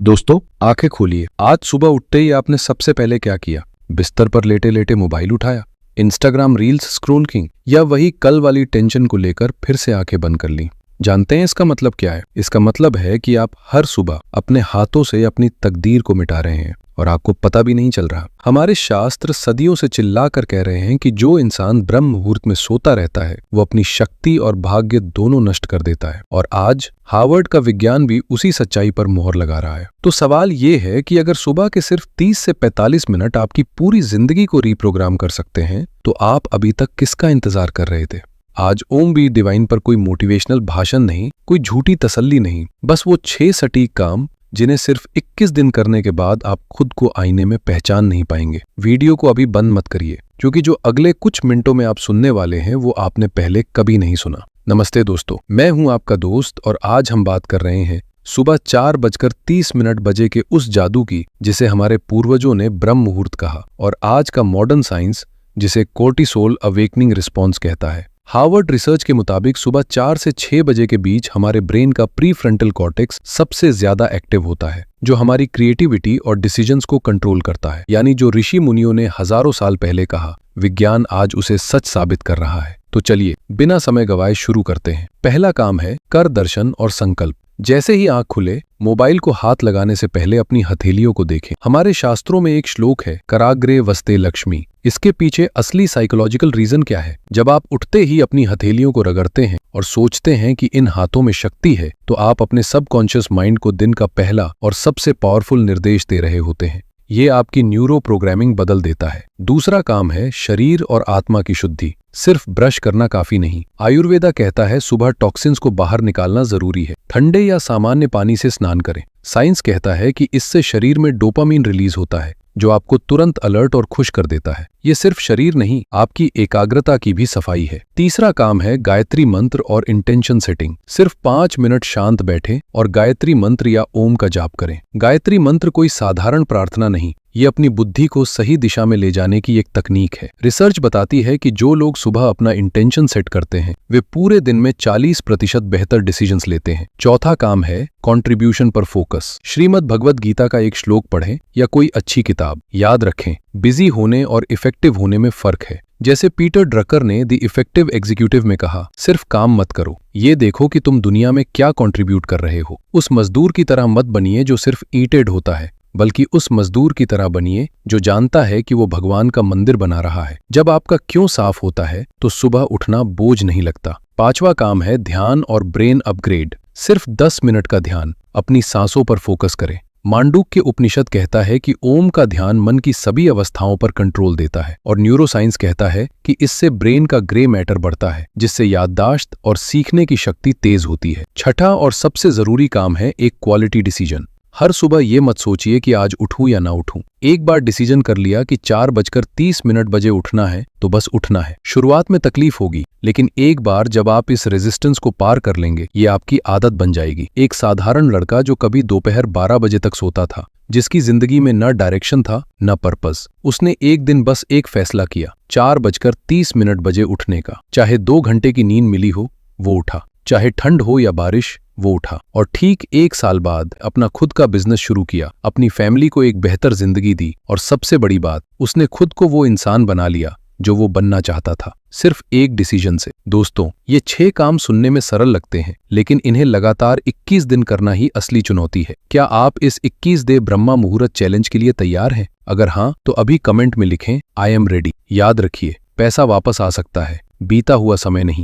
दोस्तों, आंखें खोलिए। आज सुबह उठते ही आपने सबसे पहले क्या किया? बिस्तर पर लेटे लेटे मोबाइल उठाया, इंस्टाग्राम रील्स स्क्रॉल की, या वही कल वाली टेंशन को लेकर फिर से आंखें बंद कर ली? जानते हैं इसका मतलब क्या है? इसका मतलब है कि आप हर सुबह अपने हाथों से अपनी तकदीर को मिटा रहे हैं और आपको पता भी नहीं चल रहा। हमारे शास्त्र सदियों से चिल्ला कर कह रहे हैं कि जो इंसान ब्रह्म मुहूर्त में सोता रहता है वो अपनी शक्ति और भाग्य दोनों नष्ट कर देता है। और आज हार्वर्ड का विज्ञान भी उसी सच्चाई पर मोहर लगा रहा है। तो सवाल ये है कि अगर सुबह के सिर्फ 30 से 45 मिनट आपकी पूरी जिंदगी को रीप्रोग्राम कर सकते हैं तो आप अभी तक किसका इंतजार कर रहे थे? आज ओम बी डिवाइन पर कोई मोटिवेशनल भाषण नहीं, कोई झूठी तसल्ली नहीं, बस वो 6 सटीक काम जिन्हें सिर्फ 21 दिन करने के बाद आप खुद को आईने में पहचान नहीं पाएंगे। वीडियो को अभी बंद मत करिए, क्योंकि जो अगले कुछ मिनटों में आप सुनने वाले हैं वो आपने पहले कभी नहीं सुना। नमस्ते दोस्तों, मैं हूं आपका दोस्त और आज हम बात कर रहे हैं सुबह 4:30 बजे के उस जादू की जिसे हमारे पूर्वजों ने ब्रह्म मुहूर्त कहा और आज का मॉडर्न साइंस जिसे कोर्टिसोल अवेकनिंग रिस्पॉन्स कहता है। हार्वर्ड रिसर्च के मुताबिक सुबह 4 से 6 बजे के बीच हमारे ब्रेन का प्रीफ्रंटल कॉर्टेक्स सबसे ज्यादा एक्टिव होता है, जो हमारी क्रिएटिविटी और डिसीजंस को कंट्रोल करता है। यानी जो ऋषि मुनियों ने हजारों साल पहले कहा, विज्ञान आज उसे सच साबित कर रहा है। तो चलिए बिना समय गवाए शुरू करते हैं। पहला काम है कर दर्शन और संकल्प। जैसे ही आंख खुले, मोबाइल को हाथ लगाने से पहले अपनी हथेलियों को देखें। हमारे शास्त्रों में एक श्लोक है, कराग्रे वस्ते लक्ष्मी। इसके पीछे असली साइकोलॉजिकल रीजन क्या है? जब आप उठते ही अपनी हथेलियों को रगड़ते हैं और सोचते हैं कि इन हाथों में शक्ति है, तो आप अपने सबकॉन्शियस माइंड को दिन का पहला और सबसे पावरफुल निर्देश दे रहे होते हैं। ये आपकी न्यूरो प्रोग्रामिंग बदल देता है। दूसरा काम है शरीर और आत्मा की शुद्धि। सिर्फ ब्रश करना काफी नहीं। आयुर्वेदा कहता है सुबह टॉक्सिन्स को बाहर निकालना जरूरी है। ठंडे या सामान्य पानी से स्नान करें। साइंस कहता है कि इससे शरीर में डोपामीन रिलीज होता है, जो आपको तुरंत अलर्ट और खुश कर देता है। ये सिर्फ शरीर नहीं, आपकी एकाग्रता की भी सफाई है। तीसरा काम है गायत्री मंत्र और इंटेंशन सेटिंग। सिर्फ 5 मिनट शांत बैठें और गायत्री मंत्र या ओम का जाप करें। गायत्री मंत्र कोई साधारण प्रार्थना नहीं, ये अपनी बुद्धि को सही दिशा में ले जाने की एक तकनीक है। रिसर्च बताती है कि जो लोग सुबह अपना इंटेंशन सेट करते हैं वे पूरे दिन में 40% बेहतर डिसीजंस लेते हैं। चौथा काम है कंट्रीब्यूशन पर फोकस। श्रीमद् भगवद गीता का एक श्लोक पढ़ें या कोई अच्छी किताब। याद रखें, बिजी होने और इफेक्टिव होने में फर्क है। जैसे पीटर ड्रकर ने द इफेक्टिव एग्जीक्यूटिव में कहा, सिर्फ काम मत करो, ये देखो कि तुम दुनिया में क्या कंट्रीब्यूट कर रहे हो। उस मजदूर की तरह मत बनिए जो सिर्फ ईंटें ढोता है, बल्कि उस मजदूर की तरह बनिए जो जानता है कि वो भगवान का मंदिर बना रहा है। जब आपका क्यों साफ होता है तो सुबह उठना बोझ नहीं लगता। पांचवा काम है ध्यान और ब्रेन अपग्रेड। सिर्फ 10 मिनट का ध्यान, अपनी सांसों पर फोकस करें। मांडूक्य उपनिषद कहता है कि ओम का ध्यान मन की सभी अवस्थाओं पर कंट्रोल देता है और न्यूरोसाइंस कहता है कि इससे ब्रेन का ग्रे मैटर बढ़ता है, जिससे याददाश्त और सीखने की शक्ति तेज होती है। छठा और सबसे जरूरी काम है एक क्वालिटी डिसीजन। हर सुबह ये मत सोचिए कि आज उठूं या ना उठूं। एक बार डिसीजन कर लिया कि 4:30 बजे उठना है तो बस उठना है। शुरुआत में तकलीफ होगी, लेकिन एक बार जब आप इस रेजिस्टेंस को पार कर लेंगे, ये आपकी आदत बन जाएगी। एक साधारण लड़का जो कभी दोपहर 12 बजे तक सोता था, जिसकी जिंदगी में न डायरेक्शन था न पर्पस, उसने एक दिन बस एक फैसला किया, 4:30 बजे उठने का। चाहे 2 घंटे की नींद मिली हो, वो उठा। चाहे ठंड हो या बारिश, वो उठा। और ठीक 1 साल बाद अपना खुद का बिजनेस शुरू किया, अपनी फैमिली को एक बेहतर जिंदगी दी और सबसे बड़ी बात, उसने खुद को वो इंसान बना लिया जो वो बनना चाहता था, सिर्फ एक डिसीजन से। दोस्तों, ये 6 काम सुनने में सरल लगते हैं, लेकिन इन्हें लगातार 21 दिन करना ही असली चुनौती है। क्या आप इस 21 डे ब्रह्मा मुहूर्त चैलेंज के लिए तैयार हैं? अगर हाँ, तो अभी कमेंट में लिखें, आई एम रेडी। याद रखिए, पैसा वापस आ सकता है, बीता हुआ समय नहीं।